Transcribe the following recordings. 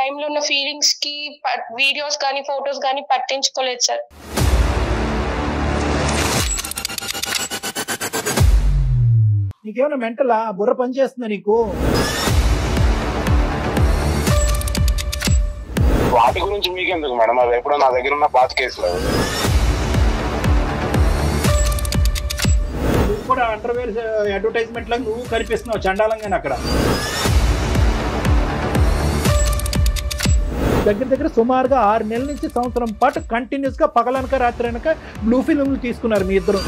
టైంలో ఉన్న ఫీలింగ్స్ కి వీడియోస్ కానీ ఫొటోస్ కానీ పట్టించుకోలేదు సార్. నీకేమైనా మెంటలా? బుర్ర పనిచేస్తుందా నీకు? వాటి గురించి మీకెందుకు మేడం? అది ఎప్పుడో నా దగ్గర ఉన్న పాత కేసులు. నువ్వు కూడా అండర్వేర్ అడ్వర్టైజ్మెంట్ లాగా నువ్వు కనిపిస్తున్నావు చండాలంగా అక్కడ. దగ్గర సుమారుగా 6 నెలల నుంచి సంవత్సరం పాటు కంటిన్యూస్ గా పగలనక రాత్రి అనక బ్లూ ఫిల్మ్లు తీసుకున్నారు మీ ఇద్దరు.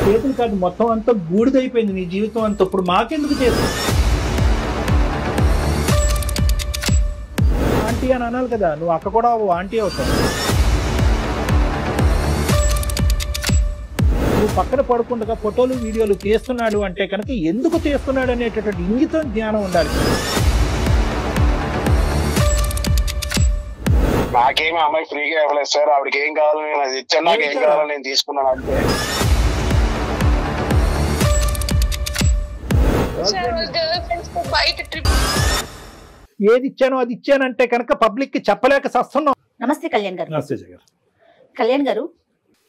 చేతులు కాదు, మొత్తం అంతా బూడిదైపోయింది నీ జీవితం అంతా. ఇప్పుడు మాకెందుకు చేస్తావు? ఆంటీ అని అనాలి కదా, నువ్వు అక్క కూడా ఆంటీ అవుతావు. నువ్వు పక్కన పడకుండా ఫోటోలు వీడియోలు తీస్తున్నాడు అంటే కనుక ఎందుకు తీస్తున్నాడు అనేటటువంటి ఇంగితం జ్ఞానం ఉండాలి. నాకేమి అమ్మాయి ఫ్రీగా ఇవ్వలేదు సార్. ఆవిడకి ఏం కావాలో నేను అది ఇచ్చాను, నాకు ఏం కావాలో నేను తీసుకున్నాను అంతే. ఏది ఇచ్చానో అది ఇచ్చానంటే కనుక పబ్లిక్ కి చెప్పలేక సస్తున్నాం. నమస్తే కళ్యాణ్ గారు. నమస్తే గారు. కళ్యాణ్ గారు,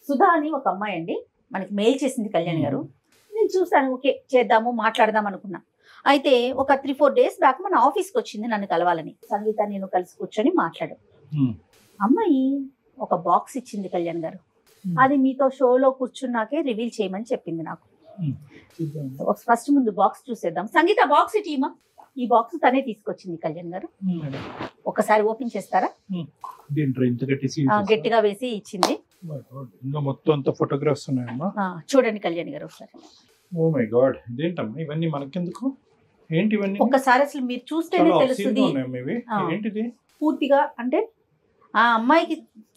సుధా అని ఒక అమ్మాయి అండి మనకి మెయిల్ చేసింది కళ్యాణ్ గారు. నేను చూసాను, ఓకే చేద్దాము మాట్లాడదాం అనుకున్నా. అయితే ఒక 3-4 డేస్ బ్యాక్ మన ఆఫీస్కి వచ్చింది నన్ను కలవాలని. సంగీత నేను కలిసి కూర్చొని మాట్లాడాం. అమ్మాయి ఒక బాక్స్ ఇచ్చింది కళ్యాణ్ గారు. అది మీతో షోలో కూర్చున్నాకే రివీల్ చేయమని చెప్పింది నాకు. ఫస్ట్ ముందు బాక్స్ చూసేద్దాం. సంగీత బాక్స్ టీమా, ఈ బాక్స్ తనే తీసుకొచ్చింది కళ్యాణ్ గారు. ఒకసారి ఓపెన్ చేస్తారా? గట్టిగా వేసి ఇచ్చింది. మొత్తం అంతా ఫోటోగ్రాఫ్స్ ఉన్నాయమ్మా, చూడండి కళ్యాణ్ గారు ఒకసారి. ఓ మై గాడ్, ఇదేంటమ్మా ఇవన్నీ మనకెందుకు? ఏంటి ఇవన్నీ? ఒక్కసారి అసలు మీరు చూస్తేనే తెలుస్తుంది ఏంటిది పూర్తిగా. అంటే ఆ అమ్మాయికి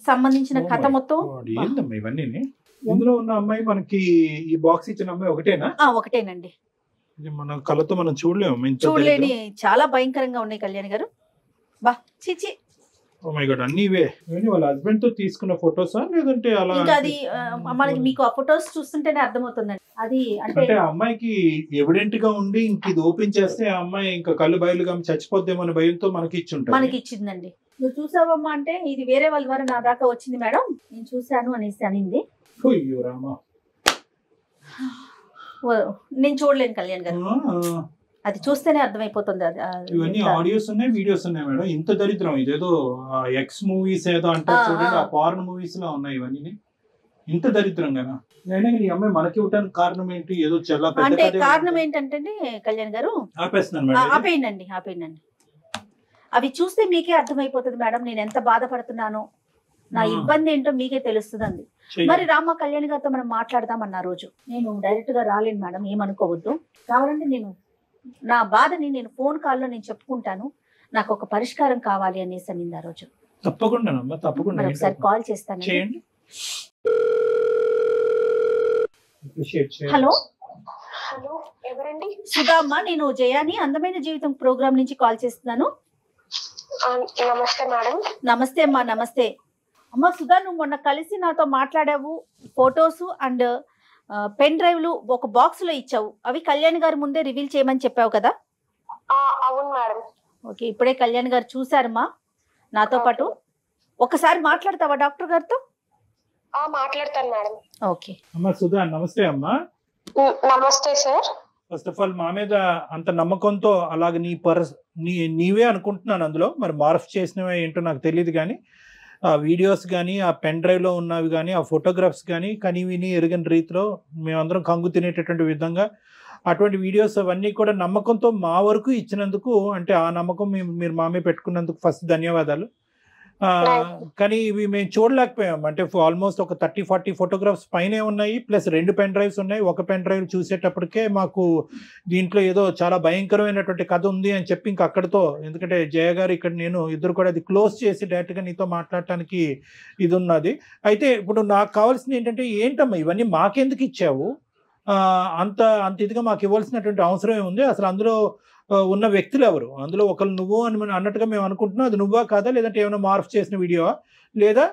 సంబంధించిన కథ మొత్తం. ఏంటమ్మా ఇవన్నీ? ఇందులో ఉన్న అమ్మాయి మనకి ఈ బాక్స్ ఇచ్చిన అమ్మాయి ఒకటేనా? ఒకటేనండి. మన కళ్ళతో మనం చూడలేని చాలా భయంకరంగా ఉన్నాయి కళ్యాణ్ గారు. బా చిచి. ఓ మై గాడ్, అన్ని ఇవే వాళ్ళ హస్బెండ్ తో తీసుకున్న ఫోటోసా లేదంటే అలా? ఇంకా అది మనకి మీకు ఆ ఫోటోస్ చూస్తుంటేనే అర్థమవుతుందండి. అది అంటే అమ్మాయికి ఎవిడెంట్ గా ఉండి ఇంక ఇది ఓపెన్ చేస్తే ఆ అమ్మాయి ఇంకా కళ్ళు బయలుగా చచ్చిపోద్దేమో అనే భయంతో మనకి ఇచ్చిందండి. నువ్వు చూసావమ్మా అంటే ఇది వేరే వాళ్ళ ద్వారా నా దాకా వచ్చింది మేడం, నేను చూసాను అనేసి అనింది. నేను చూడలేను కళ్యాణ్ గారు, అది చూస్తేనే అర్థమైపోతుంది. ఇవన్నీ ఆడియోస్ ఉన్నాయి, వీడియోస్ ఉన్నాయి మేడం. ఇంత దరిద్రం ఇదేదో ఎక్స్ మూవీస్ ఏదో అంటారు చూడండి, ఆ ఫారెన్ మూవీస్ లా ఉన్నాయి ఇవన్నీ. ఇంత దరిద్రంగా ఈ అమ్మాయి మనకి ఇవ్వడానికి కారణం ఏంటి? ఏదో చాలా అంటే కారణం ఏంటంటే కళ్యాణ్ గారు, ఆపేయండి. అవి చూస్తే మీకే అర్థమైపోతుంది మేడం నేను ఎంత బాధపడుతున్నానో, నా ఇబ్బంది ఏంటో మీకే తెలుస్తుంది. మరి రామ కళ్యాణ్ గారితో మనం మాట్లాడదాం అన్న రోజు నేను డైరెక్ట్ గా రాలేను మేడం, ఏమనుకోవద్దు. కావాలంటే నేను నా బాధని నేను ఫోన్ కాల్లో నేను చెప్పుకుంటాను, నాకు ఒక పరిష్కారం కావాలి అనేసి అనింది ఆ రోజు. తప్పకుండా ఒకసారి కాల్ చేస్తాను. హలో హలో, ఎవరండి? సుధా అమ్మ, నేను జయాని అందమైన జీవితం ప్రోగ్రామ్ నుంచి కాల్ చేస్తున్నాను. నమస్తే మేడం. నమస్తే అమ్మా. నమస్తే అమ్మ. సుధా, నువ్వు మొన్న కలిసి నాతో మాట్లాడావు, ఫొటోస్ అండ్ పెన్ డ్రైవ్లు ఒక బాక్స్ లో ఇచ్చావు, అవి కళ్యాణ్ గారి ముందే రివీల్ చేయమని చెప్పావు కదా? అవును మేడం. ఓకే, ఇప్పుడే కళ్యాణ్ గారు చూసారమ్మా నాతో పాటు. ఒకసారి మాట్లాడతావా డాక్టర్ గారితో? మాట్లాడతాను మేడం. ఓకే అమ్మా. సుధా నమస్తే అమ్మా. నమస్తే సార్. ఫస్ట్ ఆఫ్ ఆల్ మా మీద అంత నమ్మకంతో అలాగే నీవే అనుకుంటున్నాను, అందులో మరి మార్ఫ్ చేసినవే ఏంటో నాకు తెలియదు, కానీ ఆ వీడియోస్ కానీ ఆ పెన్ డ్రైవ్లో ఉన్నవి కానీ ఆ ఫోటోగ్రాఫ్స్ కానీ విని ఎరుగని రీతిలో మేమందరం కంగు తినేటటువంటి విధంగా అటువంటి వీడియోస్ అవన్నీ కూడా నమ్మకంతో మా వరకు ఇచ్చినందుకు, అంటే ఆ నమ్మకం మీరు మా మీద పెట్టుకున్నందుకు ఫస్ట్ ధన్యవాదాలు. కానీ ఇవి మేము చూడలేకపోయాం. అంటే ఆల్మోస్ట్ ఒక 30-40 ఫోటోగ్రాఫ్స్ పైనే ఉన్నాయి, ప్లస్ 2 పెన్ డ్రైవ్స్ ఉన్నాయి. ఒక పెన్ డ్రైవ్ చూసేటప్పటికే మాకు దీంట్లో ఏదో చాలా భయంకరమైనటువంటి కథ ఉంది అని చెప్పి ఇంక అక్కడితో, ఎందుకంటే జయ గారు ఇక్కడ నేను ఇద్దరు కూడా అది క్లోజ్ చేసి డైరెక్ట్గా నీతో మాట్లాడటానికి ఇది ఉన్నది. అయితే ఇప్పుడు నాకు కావాల్సింది ఏంటంటే, ఏంటమ్మా ఇవన్నీ మాకెందుకు ఇచ్చావు? అంత ఇదిగా మాకు ఇవ్వాల్సినటువంటి అవసరం ఏముంది? అసలు అందులో ఉన్న వ్యక్తులు ఎవరు? అందులో ఒకరు నువ్వు అని అన్నట్టుగా మేము అనుకుంటున్నాం, అది నువ్వా కాదా, లేదంటే ఏమైనా మార్ఫ్ చేసిన వీడియోవా, లేదా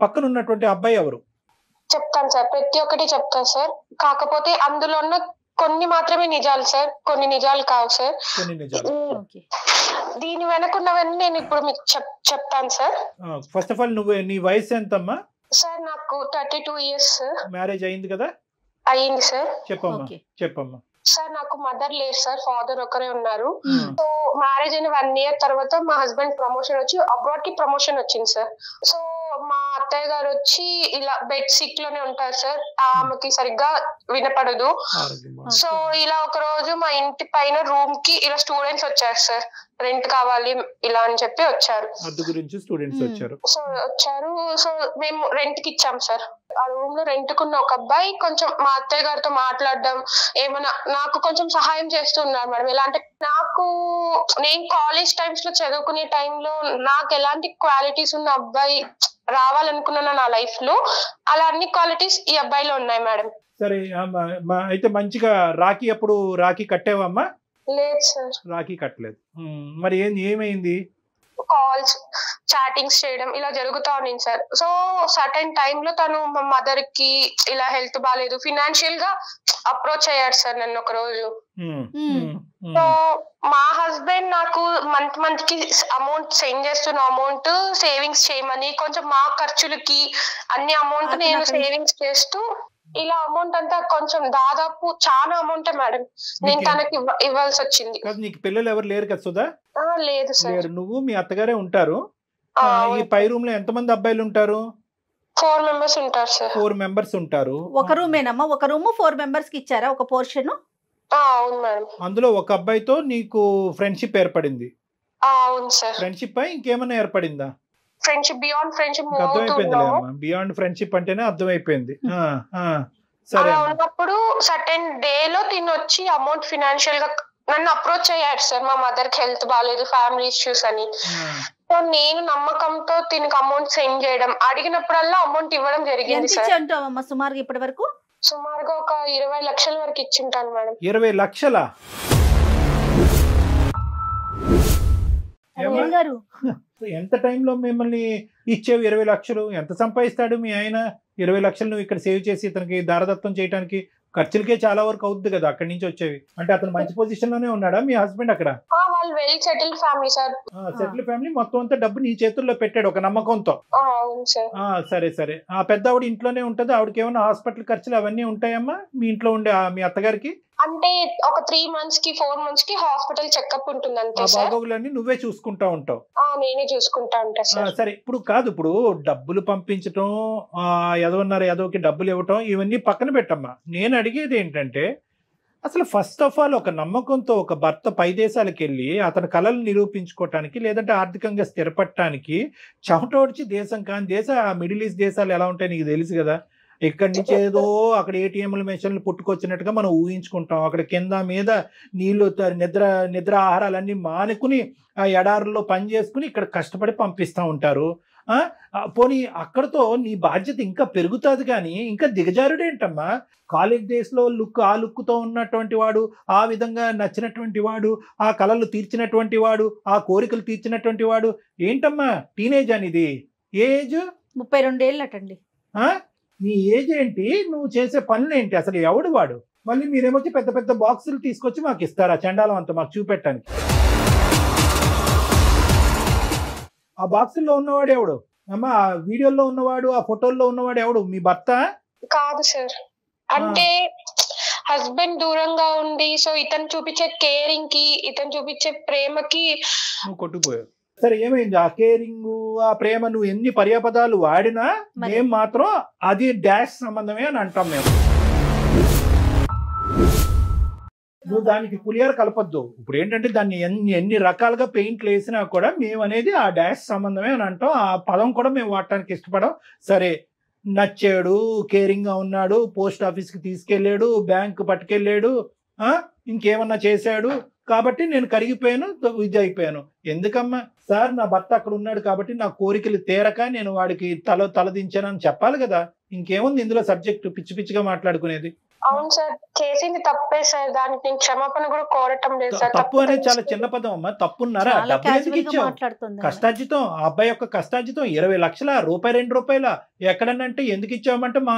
పక్కన ఉన్నటువంటి అబ్బాయి ఎవరు? చెప్తాను సార్, ప్రతి ఒక్కటి చెప్తాను సార్. కాకపోతే అందులో ఉన్న కొన్ని మాత్రమే నిజాలు సార్, కొన్ని నిజాలు కావు సార్. కొన్ని నిజాలు. ఓకే. దీని వెనకున్నవన్నీ నేను ఇప్పుడు మీకు చెప్తాను సార్. ఫస్ట్ ఆఫ్ ఆల్ నీ వయసు ఎంతమ్మా? సార్ నాకు 32 years సార్. మ్యారేజ్ అయింది కదా? అయ్యింది సార్. చెప్పమ్మా. సార్ నాకు మదర్ లేరు సార్, ఫాదర్ ఒకరే ఉన్నారు. సో మ్యారేజ్ అయిన 1 year తర్వాత మా హస్బెండ్ ప్రమోషన్ వచ్చి అబ్రాడ్ కి ప్రమోషన్ వచ్చింది సార్. సో మా అత్తయ్య గారు వచ్చి ఇలా బెడ్ సిక్ లోనే ఉంటారు సార్, ఆమెకి సరిగ్గా వినపడదు. సో ఇలా ఒక రోజు మా ఇంటి పైన రూమ్ కి ఇలా స్టూడెంట్స్ వచ్చారు సార్, రెంట్ కావాలి ఇలా అని చెప్పి వచ్చారు. సో వచ్చారు. సో మేము రెంట్ కి ఇచ్చాం సార్. ఆ రూమ్ లో రెంట్ కున్న ఒక అబ్బాయి కొంచెం మా అత్తయ్య గారితో మాట్లాడడం, ఏమైనా నాకు కొంచెం సహాయం చేస్తున్నారు మేడం. ఎలా అంటే నేను కాలేజ్ టైమ్స్ లో చదువుకునే టైంలో నాకు ఎలాంటి క్వాలిటీస్ ఉన్న అబ్బాయి రావాలనుకున్నాను నా లైఫ్ లో, అలా అన్ని క్వాలిటీస్ ఈ అబ్బాయిలో ఉన్నాయి మేడం. సరే అయితే మంచిగా రాఖీ కట్టావమ్మా? లేదు సార్, రాఖీ కట్టలేదు. మరి ఏమైంది? కాల్స్ చాటింగ్స్ చేయడం ఇలా జరుగుతా ఉంది సార్. సో సర్టెన్ టైమ్ లో తను మా మదర్ కి ఇలా హెల్త్ బాగాలేదు, ఫినాన్షియల్ గా అప్రోచ్ అయ్యాడు సార్ నన్ను ఒక రోజు. సో మా హస్బెండ్ నాకు మంత్ కి అమౌంట్ సెండ్ చేస్తున్న అమౌంట్ సేవింగ్స్ చేయమని, కొంచెం మా ఖర్చులకి అన్ని అమౌంట్ నేను సేవింగ్స్ చేస్తూ ఇలా అమౌంట్ అంతా కొంచెం దాదాపు చాలా అమౌంట్ మేడం నేను తనకి ఇవ్వాల్సి వచ్చింది. నీకు పిల్లలు ఎవరు లేరు కదా సుధా? లేదు సార్. నువ్వు మీ అత్తగారే ఉంటారు. ఈ పై రూమ్ లో ఎంతమంది అబ్బాయిలు ఉంటారు? 4 members ఉంటారు సార్. 4 members ఉంటారు. ఒక రూమేనమ్మా? ఒక రూమ్ 4 members కి ఇచ్చారా ఒక పోర్షన్? అవును మేడం. అందులో ఒక అబ్బాయితో నీకు ఫ్రెండ్షిప్ ఏర్పడింది? అవును సార్. ఫ్రెండ్షిప్ పై ఇంకేమైనా ఏర్పడిందా? Friendship beyond friendship beyond friendship అంటేనే అర్థమైపోయింది. సరే ఉన్నప్పుడు సర్టెన్ డే లో తిని వచ్చి అమౌంట్ ఫినాన్షియల్ గా నన్ను అప్రోచ్ అయ్యాడు సార్. మా మదర్ కి హెల్త్ బాగాలేదు, ఫ్యామిలీ ఇష్యూస్ అని. సో నేను నమ్మకంతో తినకు అమౌంట్ సెండ్ చేయడం, అడిగినప్పుడల్లా అమౌంట్ ఇవ్వడం జరిగింది సార్. సుమారుగా ఇప్పటి వరకు సుమారుగా ఒక 20 లక్షల వరకు ఇచ్చింటాను మేడం. 20 లక్షలా? ఎంత టైంలో మిమ్మల్ని ఇచ్చేవి 20 లక్షలు? ఎంత సంపాదిస్తాడు మీ ఆయన? 20 లక్షలు నువ్వు ఇక్కడ సేవ్ చేసి ఇతనికి దారదత్తం చేయడానికి ఖర్చులకే చాలా వరకు అవుతుంది కదా అక్కడి నుంచి వచ్చేవి. అంటే అతను మంచి పొజిషన్ లోనే ఉన్నాడా మీ హస్బెండ్ అక్కడ? వాళ్ళు well settled family sir. Settle family. మొత్తం అంతా డబ్బు నీ చేతుల్లో పెట్టాడు ఒక నమ్మకంతో. సరే. ఆ పెద్ద ఆవిడ ఇంట్లోనే ఉంటది. ఆవిడకి ఏమైనా హాస్పిటల్ ఖర్చులు అవన్నీ ఉంటాయమ్మా మీ ఇంట్లో ఉండే మీ అత్తగారికి? అంటే ఒక 3 months కి 4 months కి హాస్పిటల్ చెకప్ ఉంటుంది అంతే సార్. బాగోగులన్నీ నువ్వే చూసుకుంటా ఉంటావు? నేనే చూసుకుంటా ఉంటా సార్. సరే ఇప్పుడు డబ్బులు పంపించటం, ఎదవకి డబ్బులు ఇవ్వటం ఇవన్నీ పక్కన పెట్టమ్మా. నేను అడిగేది ఏంటంటే అసలు ఫస్ట్ ఆఫ్ ఆల్ ఒక నమ్మకంతో ఒక భర్త పై దేశాలకు వెళ్ళి అతని కళలు నిరూపించుకోవటానికి లేదంటే ఆర్థికంగా స్థిరపడటానికి చెమటోడ్చి దేశం కాని మిడిల్ ఈస్ట్ దేశాలు ఎలా ఉంటాయి నీకు తెలుసు కదా. ఇక్కడి నుంచి ఏదో అక్కడ ఏటీఎంల మెషిన్లు పుట్టుకొచ్చినట్టుగా మనం ఊహించుకుంటాం. అక్కడ కింద మీద నీళ్లు నిద్ర ఆహారాలన్నీ మానుకుని ఆ ఎడారుల్లో పని చేసుకుని ఇక్కడ కష్టపడి పంపిస్తూ ఉంటారు. పోనీ అక్కడతో నీ బాధ్యత ఇంకా పెరుగుతుంది కానీ ఇంకా దిగజారుడేంటమ్మా? కాలేజ్ డేస్లో ఆ లుక్తో ఉన్నటువంటి వాడు, ఆ విధంగా నచ్చినటువంటి వాడు, ఆ కళలు తీర్చినటువంటి వాడు, ఆ కోరికలు తీర్చినటువంటి వాడు ఏంటమ్మా? టీనేజ్ అనేది ఏజ్ 32 ఏళ్ళటండి. నీ ఏజ్ ఏంటి? నువ్వు చేసే పనులు ఏంటి? అసలు ఎవడు వాడు? మళ్ళీ మీరేమొచ్చి పెద్ద పెద్ద బాక్సులు తీసుకొచ్చి మాకు ఇస్తారా? చండాలం అంతా మాకు చూపెట్టడానికి. ఆ బాక్సుల్లో ఉన్నవాడు ఎవడు అమ్మా? ఆ వీడియోలో ఉన్నవాడు, ఆ ఫోటోల్లో ఉన్నవాడు ఎవడు? మీ భర్త కాదు సార్. అంటే హస్బెండ్ దూరంగా ఉండి సో ఇతను చూపించే కేరింగ్ కి, ఇతను చూపించే ప్రేమకి నువ్వు కొట్టుకుపోయావు. సరే ఏమైంది? ఆ కేరింగ్, ఆ ప్రేమ నువ్వు ఎన్ని పర్యాపదాలు వాడినా మేము మాత్రం అది డాష్ సంబంధమే అని అంటాం మేము. నువ్వు దానికి పులియారు కలపొద్దు. ఇప్పుడు ఏంటంటే దాన్ని ఎన్ని రకాలుగా పెయింట్లు వేసినా కూడా మేము అనేది ఆ డాష్ సంబంధమే అని అంటాం. ఆ పదం కూడా మేము వాడటానికి ఇష్టపడం. సరే నచ్చాడు, కేరింగ్ గా ఉన్నాడు, పోస్ట్ ఆఫీస్కి తీసుకెళ్ళాడు, బ్యాంకు పట్టుకెళ్ళాడు, ఇంకేమన్నా చేశాడు కాబట్టి నేను కరిగిపోయాను, ఇది అయిపోయాను. ఎందుకమ్మా? సార్ నా భర్త అక్కడ ఉన్నాడు కాబట్టి నా కోరికలు తీరక నేను వాడికి తలదించానని చెప్పాలి కదా. ఇంకేముంది ఇందులో సబ్జెక్టు? పిచ్చి పిచ్చిగా మాట్లాడుకునేది. అవును సార్, చేసింది తప్పే సార్, దానికి నేను క్షమాపణ కూడా కోరటం లేదు సార్. తప్పు అనేది చాలా చిన్న పదం అమ్మా. తప్పున్నారా? డబ్బులు ఎందుకు ఇచ్చావు? కష్టార్జితం, ఆ అబ్బాయి యొక్క కష్టార్జితం 20 లక్షల రూపాయి, 2 రూపాయల ఎక్కడనంటే ఎందుకు ఇచ్చామంటే మా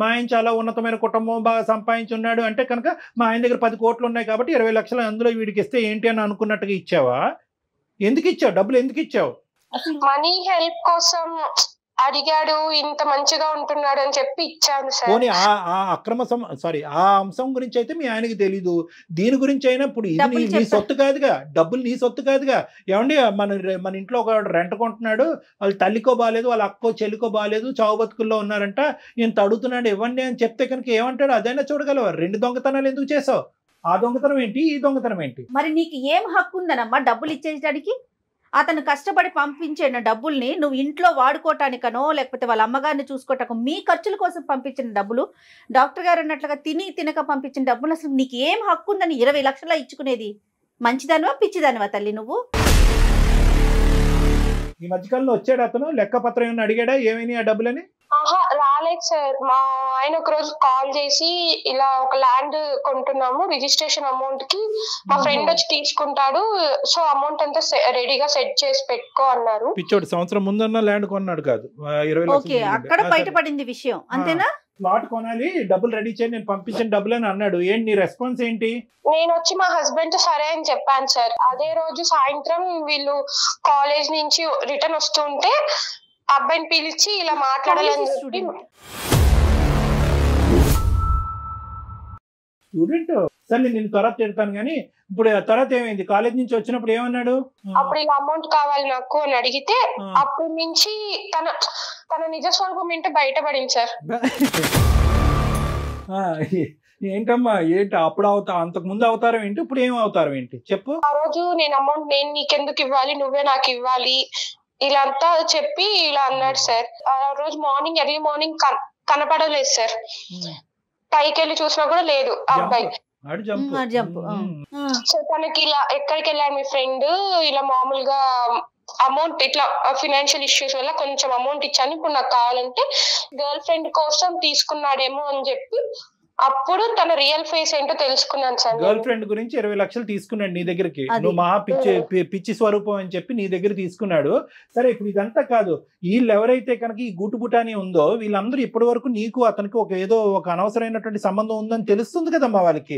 ఆయన చాలా ఉన్నతమైన కుటుంబం, బాగా సంపాదించున్నాడు అంటే కనుక మా ఆయన దగ్గర 10 కోట్లు ఉన్నాయి కాబట్టి 20 లక్షలు అందులో వీడికి ఇస్తే ఏంటి అని అనుకున్నట్టుగా ఇచ్చావా? ఎందుకు ఇచ్చావు డబ్బులు? ఎందుకు ఇచ్చావు? మనీ హెల్ప్ కోసం అడిగాడు, ఇంత మంచిగా ఉంటున్నాడు అని చెప్పి ఇచ్చాను సార్. పోనీ ఆ అక్రమ ఆ అంశం గురించి అయితే మీ ఆయనకి తెలీదు, దీని గురించి అయినా ఇప్పుడు ఇది నీ సొత్తు కాదుగా, డబ్బులు నీ సొత్తు కాదుగా. ఏమండి మన ఇంట్లో ఒక రెంట్ కొంటున్నాడు, వాళ్ళ తల్లికో బాగాలేదు, వాళ్ళ అక్కో చెల్లికో బాగాలేదు, చావు బతుకుల్లో ఉన్నారంట, ఇంత అడుగుతున్నాడు ఇవ్వండి అని చెప్తే కనుక ఏమంటాడు? అదైనా చూడగలవా? 2 దొంగతనాలు ఎందుకు చేసావు? ఆ దొంగతనం ఏంటి, ఈ దొంగతనం ఏంటి? మరి నీకు ఏం హక్కు ఉందనమ్మా డబ్బులు ఇచ్చేయడానికి? అతను కష్టపడి పంపించిన డబ్బుల్ని నువ్వు ఇంట్లో వాడుకోవటానికనో లేకపోతే వాళ్ళ అమ్మగారిని చూసుకోవటానికో మీ ఖర్చుల కోసం పంపించిన డబ్బులు, డాక్టర్ గారు అన్నట్లుగా తినక పంపించిన డబ్బులు, అసలు నీకు ఏం హక్కు ఉందని 20 లక్షల ఇచ్చుకునేది? మంచిదానివా పిచ్చిదానివా తల్లి నువ్వు? ఈ మధ్యకాలంలో వచ్చాడు అతను, లెక్కపత్రం ఏమైనా అడిగాడా ఏమైనా ఆ డబ్బులని? రాలేదు సార్. మా ఆయన ఒక రోజు కాల్ చేసి ఇలా ఒక ల్యాండ్ కొంటున్నాము, రిజిస్ట్రేషన్ అమౌంట్ కి మా ఫ్రెండ్ వచ్చి తీసుకుంటాడు, సో అమౌంట్ అంతా రెడీగా సెట్ చేసి పెట్టుకో అన్నారు. పిచ్చోడు సంవత్సరం ముందన్న ల్యాండ్ కొన్నాడు కాదు, 20 లక్షలు. అక్కడ బయటపడింది విషయం అంతేనా? ప్లాట్ కొనాలి, డబ్బులు రెడీ చేయి, నేను పంపించిన డబ్బులు అని అన్నాడు. ఏంటి నీ రెస్పాన్స్ ఏంటి? నేను వచ్చి మా హస్బెండ్ సరే అని చెప్పాను సార్. అదే రోజు సాయంత్రం వీళ్ళు కాలేజ్ నుంచి రిటర్న్ వస్తుంటే అబ్బాయిని పిలిచి ఇలా మాట్లాడాలని చెప్పి. స్టూడెంట్ సరే నేను తర్వాత తిడతాను కానీ ఇప్పుడు తర్వాత ఏమైంది? కాలేజ్ నుంచి వచ్చినప్పుడు ఏమన్నాడు? అప్పుడు ఇలా అమౌంట్ కావాలి నాకు అని అడిగితే అప్పటి నుంచి తన నిజ స్వరూపం ఏంటో బయటపడింది సార్. ఏంటమ్మా ఏంటి అప్పుడు అంతకు ముందు అవతారం ఏంటి, ఇప్పుడు ఏం అవతారం ఏంటి చెప్పు? ఆ రోజు నేను అమౌంట్ నేను నీకెందుకు ఇవ్వాలి, నువ్వే నాకు ఇవ్వాలి ఇలా అంతా చెప్పి ఇలా అన్నాడు సార్. ఆ రోజు ఎర్లీ మార్నింగ్ కనపడలేదు సార్, పైకి వెళ్ళి చూసినా కూడా లేదు అబ్బాయి. సో తనకి ఇలా ఎక్కడికి వెళ్ళాడు మీ ఫ్రెండ్, ఇలా మామూలుగా అమౌంట్ ఇట్లా ఫైనాన్షియల్ ఇష్యూస్ వల్ల కొంచెం అమౌంట్ ఇచ్చాను, ఇప్పుడు నాకు కావాలంటే గర్ల్ ఫ్రెండ్ కోసం తీసుకున్నాడేమో అని చెప్పి అప్పుడు తన రియల్ ఫేస్ ఏంటో తెలుసుకున్నాను సార్. గర్ల్ ఫ్రెండ్ గురించి 20 లక్షలు తీసుకున్నాడు నీ దగ్గరికి, నువ్వు మహా పిచ్చి స్వరూపం అని చెప్పి నీ దగ్గర తీసుకున్నాడు. సరే ఇప్పుడు ఇదంతా కాదు, వీళ్ళు ఎవరైతే కనుక ఈ గుట్టుబుటాని ఉందో వీళ్ళందరూ ఇప్పటి వరకు నీకు అతనికి ఏదో ఒక అనవసరమైనటువంటి సంబంధం ఉందని తెలుస్తుంది కదమ్మా వాళ్ళకి.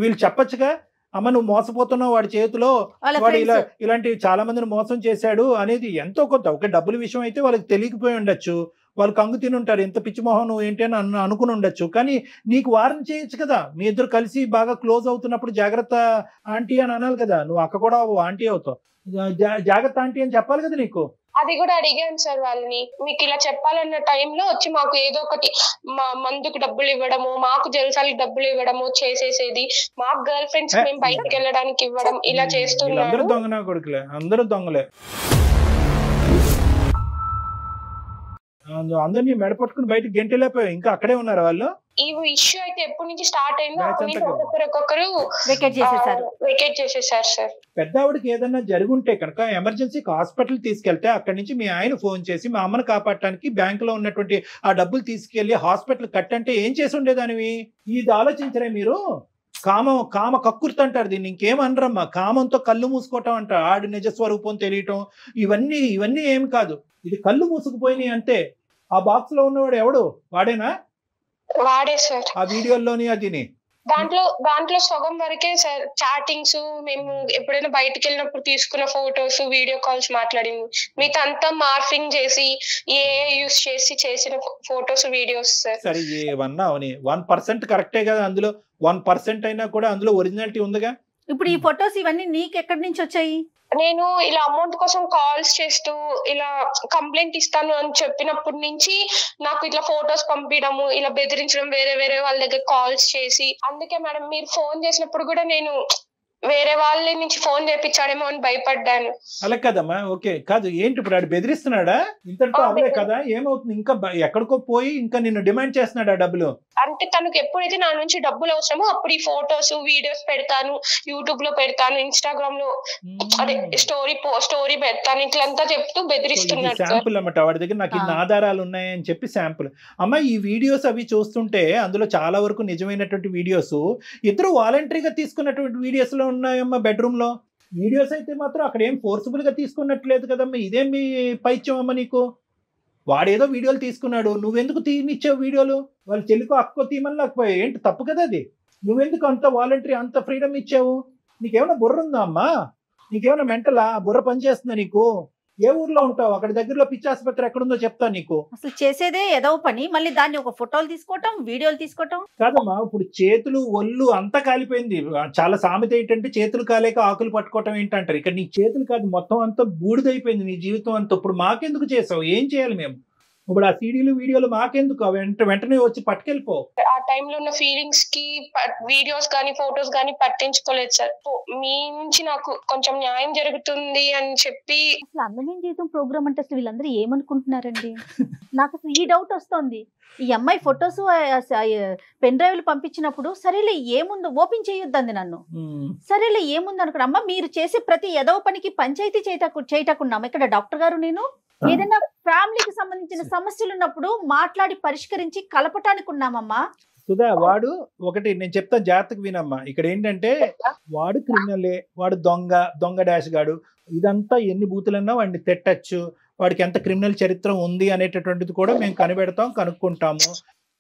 వీళ్ళు చెప్పచ్చుగా, అమ్మ నువ్వు మోసపోతున్నావు, వాడి చేతిలో వాడు ఇలాంటి చాలా మందిని మోసం చేశాడు అనేది ఎంతో కొంత. ఒక డబ్బుల విషయం అయితే వాళ్ళకి తెలియకపోయి ఉండొచ్చు, వాళ్ళు కంగు తిని ఉంటారు, ఎంత పిచ్చి మొహం నువ్వు ఏంటి అని అనుకుని ఉండొచ్చు, కానీ నీకు వార్న్ చేయొచ్చు కదా. మీ ఇద్దరు కలిసి బాగా క్లోజ్ అవుతున్నప్పుడు జాగ్రత్త ఆంటీ అని అనాలి కదా. నువ్వు అక్క కూడా ఆంటీ అవుతావు, జాగ్రత్త ఆంటీ అని చెప్పాలి కదా నీకు. అది కూడా అడిగాను సార్ వాళ్ళని, మీకు ఇలా చెప్పాలన్న టైంలో వచ్చి మాకు ఏదో ఒకటి మందుకు డబ్బులు ఇవ్వడము, మాకు జల్సాలకి డబ్బులు ఇవ్వడము చేసేసేది, మాకు గర్ల్ ఫ్రెండ్స్ మేము బయటకు వెళ్ళడానికి ఇవ్వడం ఇలా చేస్తున్నారు. అందరూ దొంగనా కొడుకులే, అందరూ దొంగలే. అందరినీ మెడపట్టుకుని బయటకు గెంటలేకపోయావు, ఇంకా అక్కడే ఉన్నారు వాళ్ళు. ఈ ఇష్యూ అయితే ఎప్పటి నుంచి స్టార్ట్ అయిందో ఒక్కొక్కరు వెకేట్ చేసేసారు సార్. పెద్ద ఆవిడకి ఏదన్నా జరుగుంటే కనుక ఎమర్జెన్సీకి హాస్పిటల్ తీసుకెళ్తే అక్కడి నుంచి మీ ఆయన ఫోన్ చేసి మా అమ్మను కాపాడటానికి బ్యాంకులో ఉన్నటువంటి ఆ డబ్బులు తీసుకెళ్లి హాస్పిటల్ కట్టంటే ఏం చేసి ఉండేదానివి? ఇది ఆలోచించరే మీరు? కామ కక్కుర్తి అంటారు దీన్ని, ఇంకేమనరమ్మా. కామంతో కళ్ళు మూసుకోవటం అంట, ఆడి నిజస్వరూపం తెలియటం, ఇవన్నీ ఏం కాదు. ఇది కళ్ళు మూసుకుపోయినాయి అంతే. ఆ బాక్స్ లో ఉన్నవాడు ఎవడు? వాడేనా? వాడే సార్. ఆ వీడియోలోని అదిని దాంట్లో సగం వరకే సార్ చాటింగ్స్, మేము ఎప్పుడైనా బయటకు వెళ్ళినప్పుడు తీసుకున్న ఫోటోస్, వీడియో కాల్స్ మాట్లాడింది. మిగతా అంతా మార్ఫింగ్ చేసి యూస్ చేసి చేసిన ఫోటోస్ వీడియోస్ సార్. సరే ఏమన్నా 1% కరెక్టే కదా, అందులో 1% అయినా కూడా అందులో ఒరిజినాలిటీ ఉందిగా. ఇప్పుడు ఈ ఫోటోస్ ఇవన్నీ నీకు ఎక్కడి నుంచి వచ్చాయి? నేను ఇలా అమౌంట్ కోసం కాల్స్ చేస్తూ ఇలా కంప్లైంట్ ఇస్తాను అని చెప్పినప్పటి నుంచి నాకు ఇట్లా ఫొటోస్ పంపించడము, ఇలా బెదిరించడం, వేరే వాళ్ళ దగ్గర కాల్స్ చేసి. అందుకే మేడం మీరు ఫోన్ చేసినప్పుడు కూడా నేను వేరే వాళ్ళ నుంచి ఫోన్ చేపించాడేమో అని భయపడ్డాను. అలా కదమ్మా, ఓకే కాదు, ఏంటి ఇప్పుడు ఆడు బెదిరిస్తున్నాడా? ఇంతటితో అవలే కదా, ఏమవుతుంది? ఇంకా ఎక్కడికో పోయి ఇంకా నిన్ను డిమాండ్ చేస్తున్నాడా డబ్బులు? అంటే తనకు ఎప్పుడైతే నా నుంచి డబ్బులు అవసరమో అప్పుడు ఈ ఫొటోస్ వీడియోస్ పెడతాను, యూట్యూబ్ లో పెడతాను, ఇన్స్టాగ్రామ్ లో అదే స్టోరీ పెడతాను, ఇట్లంతా చెప్తూ బెదిరిస్తున్నాడు. శాంపుల్ అన్నమాట, వాడి దగ్గర నాకు ఇన్ని ఆధారాలు ఉన్నాయని చెప్పి శాంపుల్. అమ్మ ఈ వీడియోస్ అవి చూస్తుంటే అందులో చాలా వరకు నిజమైనటువంటి వీడియోస్, ఇద్దరు వాలంటరీగా తీసుకున్నటువంటి వీడియోస్ లో ఉన్నాయమ్మా. బెడ్రూమ్ లో వీడియోస్ అయితే మాత్రం అక్కడ ఏం ఫోర్స్ఫుల్ గా తీసుకున్నట్లేదు కదమ్మా. ఇదేం మీ పైత్యం అమ్మ నీకు? వాడేదో వీడియోలు తీసుకున్నాడు, నువ్వెందుకు తీనిచ్చావు వీడియోలు? వాళ్ళ చెల్లికో అక్కో తీమని లేకపోయా, ఏంటి తప్పు కదా అది? నువ్వెందుకు అంత వాలంటరీ అంత ఫ్రీడమ్ ఇచ్చావు? నీకేమైనా బుర్ర ఉందా అమ్మా? నీకేమైనా మెంటలా? బుర్ర పనిచేస్తుందా నీకు? ఏ ఊర్లో ఉంటావు? అక్కడ దగ్గరలో పిచ్చి ఆసుపత్రి ఎక్కడుందో చెప్తా నీకు. అసలు చేసేదే ఏదో పని, మళ్ళీ దాన్ని ఒక ఫోటోలు తీసుకోవటం, వీడియోలు తీసుకోవటం కాదమ్మా. ఇప్పుడు చేతులు ఒళ్ళు అంతా కాలిపోయింది. చాలా సామెత ఏంటంటే చేతులు కాలేక ఆకులు పట్టుకోవటం ఏంటంటారు. ఇక్కడ నీ చేతులు కాదు, మొత్తం అంతా బూడిదైపోయింది నీ జీవితం అంతా. ఇప్పుడు మాకెందుకు చేసావు? ఏం చేయాలి మేము ఇప్పుడు? ఆ సీడీలు వీడియోలు మాకెందుకు? వెంటనే వచ్చి పట్టుకెళ్ళిపో. ఆ టైంలో ఉన్న ఫీలింగ్స్ కి వీడియోస్ కానీ ఫొటోస్ కానీ పట్టించుకోలేదు సార్. మీ నుంచి నాకు కొంచెం న్యాయం జరుగుతుంది అని చెప్పి. అసలు అందమైన జీవితం ప్రోగ్రామ్ అంటే అసలు వీళ్ళందరూ ఏమనుకుంటున్నారండి? నాకు అసలు ఈ డౌట్ వస్తుంది. ఈ అమ్మాయి ఫొటోస్ పెన్ డ్రైవ్లు పంపించినప్పుడు సరేలే ఏముందో ఓపెన్ చేయొద్దండి నన్ను. సరేలే ఏముంది అనుకున్నా. అమ్మ మీరు చేసే ప్రతి ఎదవ పనికి పంచాయతీ చేయటకున్నాము ఇక్కడ డాక్టర్ గారు. నేను ఏదైనా ఫ్యామిలీకి సంబంధించిన సమస్యలు ఉన్నప్పుడు మాట్లాడి పరిష్కరించి కలపటానికి ఉన్నామమ్మా. సుధా, వాడు ఒకటి నేను చెప్తాను, జాగ్రత్తగా వినమ్మా. ఇక్కడ ఏంటంటే వాడు క్రిమినలే, వాడు దొంగ డాష్ గాడు. ఇదంతా ఎన్ని బూతులన్నా వాడిని తిట్టచ్చు, వాడికి ఎంత క్రిమినల్ చరిత్ర ఉంది అనేటటువంటిది కూడా మేము కనుక్కుంటాము.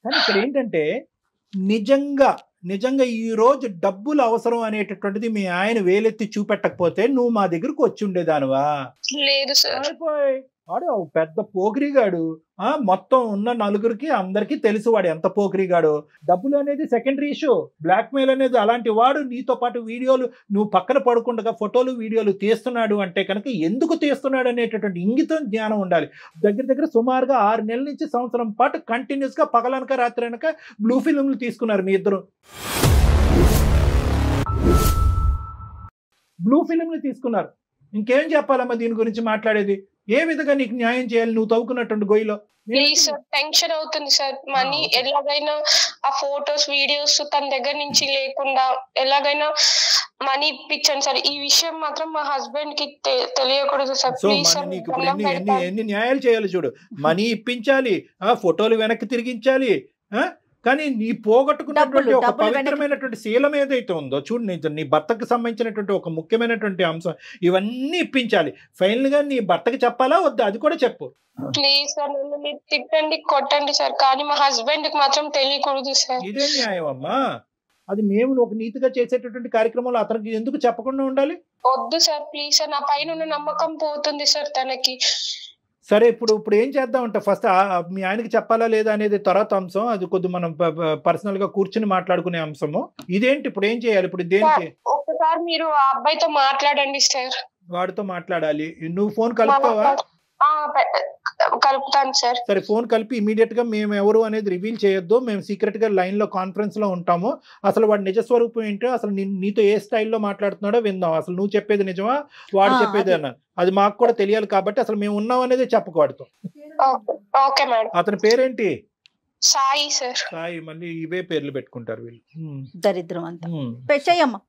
కానీ ఇక్కడ ఏంటంటే నిజంగా ఈ రోజు డబ్బులు అవసరం అనేటటువంటిది మీ ఆయన వేలెత్తి చూపెట్టకపోతే నువ్వు మా దగ్గరకు వచ్చి ఉండేదానివా? లేదు సార్. వాడు పెద్ద పోకిరిగాడు. మొత్తం ఉన్న నలుగురికి అందరికీ తెలుసు వాడు ఎంత పోకిరిగాడు. డబ్బులు అనేది సెకండరీ ఇష్యూ, బ్లాక్ మెయిల్ అనేది అలాంటి వాడు నీతో పాటు వీడియోలు నువ్వు పక్కన పడుకుండగా ఫోటోలు వీడియోలు తీస్తున్నాడు అంటే కనుక ఎందుకు తీస్తున్నాడు అనేటటువంటి ఇంగితం జ్ఞానం ఉండాలి. దగ్గర సుమారుగా 6 నెలల నుంచి సంవత్సరం పాటు కంటిన్యూస్ గా పగలనక రాత్రి అనక బ్లూ ఫిల్మ్లు తీసుకున్నారు మీ ఇద్దరు. బ్లూ ఫిల్మ్లు తీసుకున్నారు. ఇంకేం చెప్పాలమ్మా దీని గురించి మాట్లాడేది? ఏ విధంగా నీకు న్యాయం చేయాలి నువ్వు తవ్వుకున్నటువంటి గొయ్యిలో? ప్లీజ్ సార్, టెన్షన్ అవుతుంది సార్. మనీ ఎలాగైనా ఆ ఫోటోస్ వీడియోస్ తన దగ్గర నుంచి లేకుండా ఎలాగైనా మనీ ఇప్పించండి సార్. ఈ విషయం మాత్రం మా హస్బెండ్ కి తెలియకూడదు సార్. Please sir. నీకు ఎన్ని న్యాయాలు చేయాలి చూడు. మనీ ఇప్పించాలి, ఫోటోలు వెనక్కి తిరిగించాలి, కానీ నీ పోగొట్టుకున్నటువంటి ఒక పవిత్రమైనటువంటి శీలం ఏదైతే ఉందో చూడు, నీ భర్తకు సంబంధించినటువంటి ఒక ముఖ్యమైనటువంటి అంశం, ఇవన్నీ ఇప్పించాలి. ఫైనల్ గా నీ భర్తకి చెప్పాలా వద్దా అది కూడా చెప్పు. ప్లీజ్ సార్, నన్ను మీరు తిట్టండి కొట్టండి సార్, కానీ మా హస్బెండ్ కి మాత్రం తెలియకూడదు సార్. ఇదే న్యాయం అమ్మా. అది మేము ఒక నీతిగా చేసేటటువంటి కార్యక్రమంలో అతనికి ఎందుకు చెప్పకుండా ఉండాలి? వద్దు సార్, ప్లీజ్ సార్. నా పైన ఉన్న నమ్మకం పోతుంది సార్ తనకి. సరే, ఇప్పుడు ఏం చేద్దామంటే ఫస్ట్ మీ ఆయనకి చెప్పాలా లేదా అనేది తర్వాత అంశం. అది కొద్ది మనం పర్సనల్ గా కూర్చుని మాట్లాడుకునే అంశము. ఇదేంటి ఇప్పుడు ఏం చేయాలి? ఇప్పుడు దేనికి? ఒకసారి మీరు ఆ అబ్బాయితో మాట్లాడండి సార్. వాడితో మాట్లాడాలి. నువ్వు ఫోన్ కలుపుతావా? కలుపుతాను సార్. సరే, ఫోన్ కలిపి ఇమీడియట్ గా మేము ఎవరు అనేది రివీల్ చేయొద్దు. మేము సీక్రెట్ గా లైన్ లో కాన్ఫరెన్స్ లో ఉంటాము. అసలు వాడి నిజస్వరూపం ఏంటో, అసలు నీతో ఏ స్టైల్లో మాట్లాడుతున్నాడో విందాం. అసలు నువ్వు చెప్పేది నిజమా, వాడు చెప్పేది అన్న, అది మాకు కూడా తెలియాలి. కాబట్టి అసలు మేము ఉన్నాం అనేది చెప్పకూడదు. Okay madam. అతని పేరేంటి? సాయి సార్. సాయి. మళ్ళీ ఇవే పేర్లు పెట్టుకుంటారు వీళ్ళు, దరిద్రం అంతా. పెట్టేయమ్మా.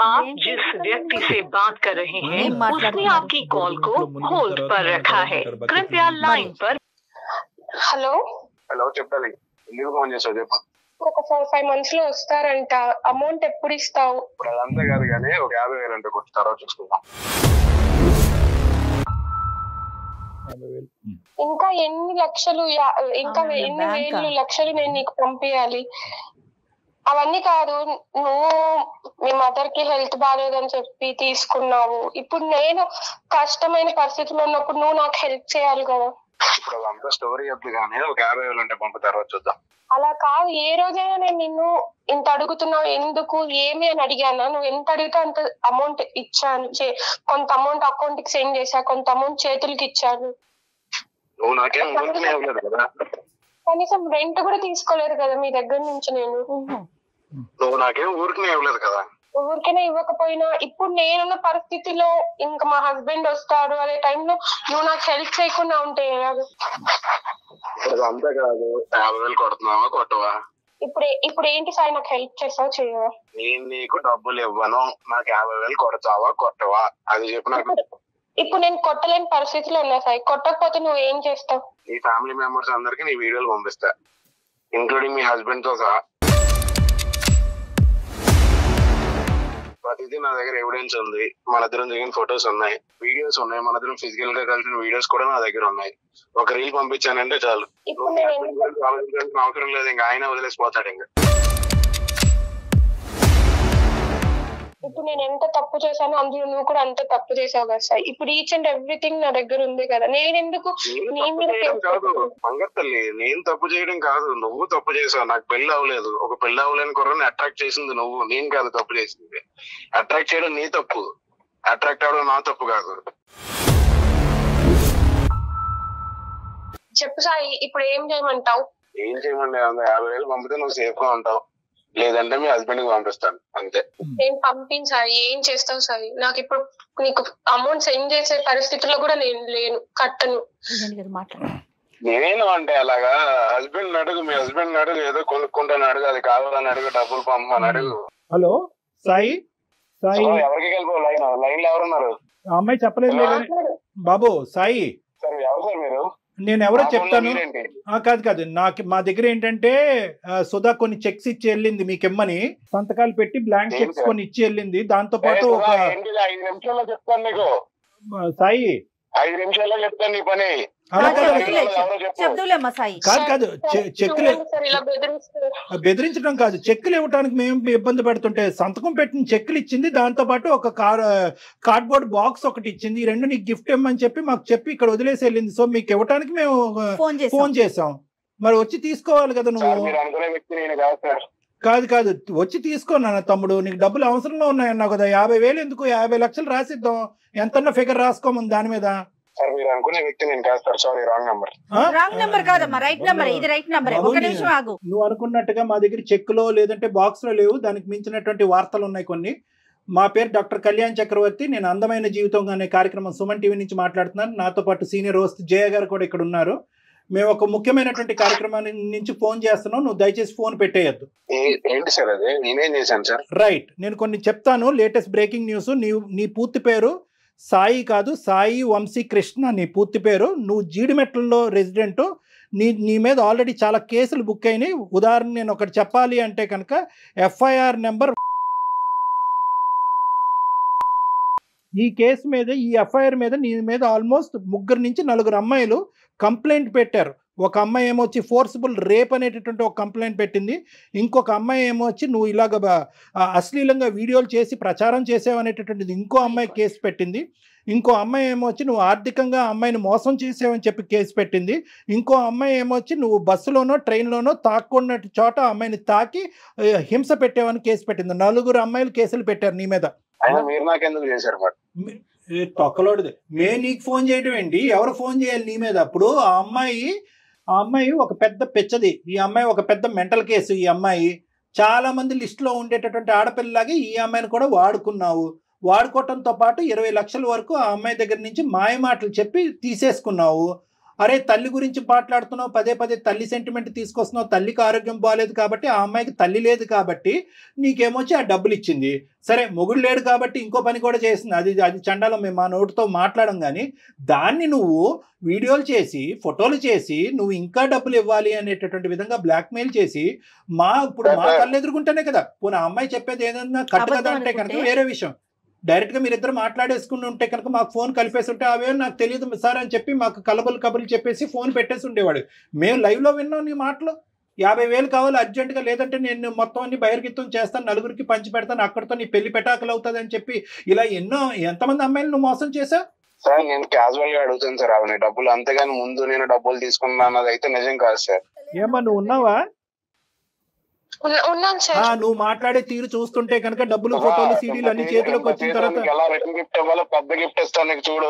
आप जिस व्यक्ति से बात कर रहे हैं उसने आपकी कॉल को होल्ड पर रखा है, कृपया लाइन पर. హలో చెప్పాలి. ఎందుకు ఫోన్ చేసావు చెప్పు. ఒక 4-5 months లో వస్తారంట. అమౌంట్ ఎప్పుడు ఇస్తావు? ఇప్పుడు అదంతా కాదు కానీ ఒక 50,000 అంటే కొట్టి తర్వాత చూసుకుందాం. ఇంకా ఎన్ని లక్షలు, ఇంకా ఎన్ని వేలు లక్షలు నేను నీకు పంపించాలి? అవన్నీ కాదు, నువ్వు మీ మదర్ కి హెల్త్ బాగాలేదని చెప్పి తీసుకున్నావు. ఇప్పుడు నేను కష్టమైన పరిస్థితిలో ఉన్నప్పుడు నువ్వు నాకు హెల్ప్ చేయాలి కదా. ఇప్పుడు అదంతా స్టోరీ వద్దు కానీ ఒక 50,000 అంటే పంపుతారో చూద్దాం. అలా కాదు, ఏ రోజైనా నేను నిన్ను ఇంత అడుగుతున్నావు ఎందుకు ఏమి అని అడిగానా? నువ్వు ఎంత అడిగితే అంత అమౌంట్ ఇచ్చాను. కొంత అమౌంట్ అకౌంట్ కి సెండ్ చేశా, కొంత అమౌంట్ చేతులకి ఇచ్చాను. నువ్వు నాకేం కదా, కనీసం రెంట్ కూడా తీసుకోలేదు కదా మీ దగ్గర నుంచి. నేను నువ్వు నాకేం ఊరికి ఇవ్వలేదు కదా. ఊరికైనా ఇవ్వకపోయినా ఇప్పుడు నేనున్న పరిస్థితిలో ఇంకా మా హస్బెండ్ వస్తాడు అనే టైంలో నువ్వు నాకు హెల్ప్ చేయకుండా ఉంటే ఎలాగ? అంతే కాదు, 50,000 కొడుతున్నావా కొట్టవా? ఇప్పుడు ఏంటి సాయి, నాకు హెల్ప్ చేస్తావా చేయవా? నేను నీకు డబ్బులు ఇవ్వను, నాకు 50,000 కొడతావా కొట్టవా అది చెప్పు నాకు. ఇప్పుడు నేను కొట్టలేని పరిస్థితిలో ఉన్నా సాయి, కొట్టకపోతే నువ్వు ఏం చేస్తావు? నీ ఫ్యామిలీ మెంబర్స్ అందరికి నీ వీడియోలు పంపిస్తా, ఇంక్లూడింగ్ మీ హస్బెండ్ తో సహా. ప్రతిదీ నా దగ్గర ఎవిడెన్స్ ఉంది, మన ఇద్దరం దిగిన ఫొటోస్ ఉన్నాయి, వీడియోస్ ఉన్నాయి, మన ఇద్దరం ఫిజికల్ గా కలిసిన వీడియోస్ కూడా నా దగ్గర ఉన్నాయి. ఒక రీల్ పంపించానంటే చాలు, అవసరం లేదు, ఇంకా ఆయన వదిలేసిపోతాడు. ఇంకా ఇప్పుడు నేను ఎంత తప్పు చేశానో అందులో నువ్వు కూడా అంత తప్పు చేసావు కదా సార్. ఇప్పుడు ఈచ్ అండ్ ఎవ్రీథింగ్ నా దగ్గర ఉంది కదా, నేను ఎందుకు మంగత్తల్లి నేను తప్పు చేయడం కాదు, నువ్వు తప్పు చేసావు. నాకు పెళ్లి అవ్వలేదు, ఒక పెళ్లి అవ్వలేని కుర్రని అట్రాక్ట్ చేసింది నువ్వు, నేను కాదు తప్పు చేసింది. అట్రాక్ట్ చేయడం నీ తప్పు, అట్రాక్ట్ అవడం నా తప్పు కాదు. చెప్పు సాయి, ఇప్పుడు ఏం చేయమంటావు? ఏం చేయమండి, 50,000 పంపితే నువ్వు సేఫ్ గా ఉంటావు, లేదంటే మీ హస్బెండ్ కి పంపిస్తాను అంతే. నేను పంపించాయి, ఏం చేస్తావు సాయి? నాకు ఇప్పుడు నీకు అమౌంట్ సెండ్ చేసే పరిస్థితిలో కూడా నేను లేను, కట్టను. నేను అంటే అలాగా హస్బెండ్ అడుగు, మీ హస్బెండ్ అడుగు, ఏదో కొనుక్కుంటాను అడుగు, అది కావాలని అడుగు, డబ్బులు పంపమని అడుగు. హలో సాయి, సాయి ఎవరికి వెళ్ళిపో, లైన్ లో ఎవరున్నారు? అమ్మాయి చెప్పలేదు బాబు. సాయి సార్ ఎవరు సార్ మీరు? నేను ఎవరో చెప్తాను. కాదు నాకు మా దగ్గర ఏంటంటే సుధా కొన్ని చెక్స్ ఇచ్చి వెళ్ళింది, మీకు ఇమ్మని సంతకాలు పెట్టి బ్లాంక్ చెక్స్ కొన్ని ఇచ్చి వెళ్ళింది. దాంతో పాటు ఒక 5 నిమిషాల్లో చెప్తాను నీకు. సాయి 5 నిమిషాల్లో చెప్తాను నీ పని. కాదు చెక్కులు బెదిరించడం కాదు, చెక్కులు ఇవ్వడానికి మేము ఇబ్బంది పెడుతుంటే సంతకం పెట్టిన చెక్కులు ఇచ్చింది, దాంతో పాటు ఒక కార్డ్బోర్డ్ బాక్స్ ఒకటి ఇచ్చింది. ఈ 2 నీకు గిఫ్ట్ ఇవ్వమని చెప్పి మాకు చెప్పి ఇక్కడ వదిలేసి వెళ్ళింది. సో మీకు ఇవ్వడానికి మేము ఫోన్ చేసాం, మరి వచ్చి తీసుకోవాలి కదా నువ్వు. కాదు వచ్చి తీసుకోనా తమ్ముడు, నీకు డబ్బులు అవసరంలో ఉన్నాయన్నావు కదా. 50,000 ఎందుకు, 50 లక్షలు రాసిద్దాం, ఎంతన్నా ఫిగర్ రాసుకోమని దాని మీద. మీరు అనుకునే వ్యక్తి నేను కాదు sir, sorry wrong number. Wrong number కాదమ్మా, రైట్ నెంబర్, ఇది రైట్ నెంబర్. ఒక నిమిషం ఆగు. నువ్వు అనుకున్నట్టుగా మా దగ్గర చెక్కులో లేదంటే బాక్స్ లో లేవు, దానికి మించినటువంటి వార్తలు ఉన్నాయి కొన్ని. మా పేరు డాక్టర్ కళ్యాణ్ చక్రవర్తి, నేను అందమైన జీవితం అనే కార్యక్రమం సుమన్ టీవీ నుంచి మాట్లాడుతున్నాను. నాతో పాటు సీనియర్ హోస్ట్ జయ గారు కూడా ఇక్కడ ఉన్నారు. మేము ఒక ముఖ్యమైనటువంటి కార్యక్రమాన్ని నుంచి ఫోన్ చేస్తున్నాం, నువ్వు దయచేసి ఫోన్ పెట్టేయద్దు. ఏంటి సార్ అది, నేనేం చేశాను సార్? రైట్, నేను కొన్ని చెప్తాను, లేటెస్ట్ బ్రేకింగ్ న్యూస్. నీ పూర్తి పేరు సాయి కాదు, సాయి వంశీ కృష్ణ నీ పూర్తి పేరు. నువ్వు జీడిమెట్లలో రెసిడెంట్. నీ మీద ఆల్రెడీ చాలా కేసులు బుక్ అయినాయి. ఉదాహరణ నేను ఒకటి చెప్పాలి అంటే కనుక ఎఫ్ఐఆర్ నెంబర్, ఈ కేసు మీద, ఈ ఎఫ్ఐఆర్ మీద నీ మీద ఆల్మోస్ట్ 3 నుంచి 4 అమ్మాయిలు కంప్లైంట్ పెట్టారు. ఒక అమ్మాయి ఏమొచ్చి ఫోర్సిబుల్ రేప్ అనేటటువంటి ఒక కంప్లైంట్ పెట్టింది. ఇంకొక అమ్మాయి ఏమొచ్చి నువ్వు ఇలాగ అశ్లీలంగా వీడియోలు చేసి ప్రచారం చేసావనేటటువంటిది ఇంకో అమ్మాయి కేసు పెట్టింది. ఇంకో అమ్మాయి ఏమొచ్చి నువ్వు ఆర్థికంగా అమ్మాయిని మోసం చేసావని చెప్పి కేసు పెట్టింది. ఇంకో అమ్మాయి ఏమొచ్చి నువ్వు బస్సులోనో ట్రైన్లోనో తాక్కున్న చోట అమ్మాయిని తాకి హింస పెట్టావని కేసు పెట్టింది. 4 అమ్మాయిలు కేసులు పెట్టారు నీ మీద. తొక్కలోడిది నీకు ఫోన్ చేయడం ఏంటి, ఎవరు ఫోన్ చేయాలి నీ మీద? అప్పుడు ఆ అమ్మాయి ఒక పెద్ద పిచ్చది, ఈ అమ్మాయి ఒక పెద్ద మెంటల్ కేసు. ఈ అమ్మాయి చాలా మంది లిస్టులో ఉండేటటువంటి ఆడపిల్లలాగే ఈ అమ్మాయిని కూడా వాడుకున్నావు. వాడుకోవటంతో పాటు 20 లక్షల వరకు ఆ అమ్మాయి దగ్గర నుంచి మాయ మాటలు చెప్పి తీసేసుకున్నావు. అరే తల్లి గురించి మాట్లాడుతున్నావు, పదే తల్లి సెంటిమెంట్ తీసుకొస్తున్నావు. తల్లికి ఆరోగ్యం బాగాలేదు కాబట్టి, ఆ అమ్మాయికి తల్లి లేదు కాబట్టి నీకేమొచ్చి ఆ డబ్బులు ఇచ్చింది. సరే మొగుడు లేడు కాబట్టి ఇంకో పని కూడా చేసింది, అది చండాలం, మేము మా నోటితో మాట్లాడడం. కానీ దాన్ని నువ్వు వీడియోలు చేసి ఫోటోలు చేసి నువ్వు ఇంకా డబ్బులు ఇవ్వాలి అనేటటువంటి విధంగా బ్లాక్మెయిల్ చేసి ఇప్పుడు మా కళ్ళు ఎదుర్కొంటేనే కదా. పోనీ ఆ అమ్మాయి చెప్పేది ఏదన్నా కట్టు కదా అంటే కనుక వేరే విషయం. డైరెక్ట్ గా మీరిద్దరు మాట్లాడేసుకుని ఉంటే కనుక మాకు ఫోన్ కలిపేసి ఉంటే అవే నాకు తెలియదు సార్ అని చెప్పి మాకు కబుర్లు చెప్పేసి ఫోన్ పెట్టేసి ఉండేవాడు. మేము లైవ్ లో విన్నాం నీ మాటలు. 50,000 కావాలి అర్జెంటుగా, లేదంటే నేను మొత్తం అన్ని బహిర్గతం చేస్తాను, 4కి పంచి పెడతాను, అక్కడితో నీ పెళ్లి పెటాకులు అవుతుంది అని చెప్పి ఇలా ఎంతమంది అమ్మాయిలు నువ్వు మోసం చేసావు? సార్ నేను క్యాజువల్ గా అడుగుతాను సార్ అవన్నీ డబ్బులు, అంతేగాని ముందు నేను డబ్బులు తీసుకున్నా అన్నది అయితే నిజం కాదు సార్. ఏమా నువ్వు ఉన్నావా? ఉన్నాను సార్. నువ్వు మాట్లాడే తీరు చూస్తుంటే కనుక డబ్బులు ఫోటోలు సీడీలు అన్ని చేతిలోకి వచ్చిన తర్వాత ఎలా రిటర్న్ గిఫ్ట్ ఇవ్వాలో పెద్ద గిఫ్ట్ ఇస్తాను నీకు, చూడు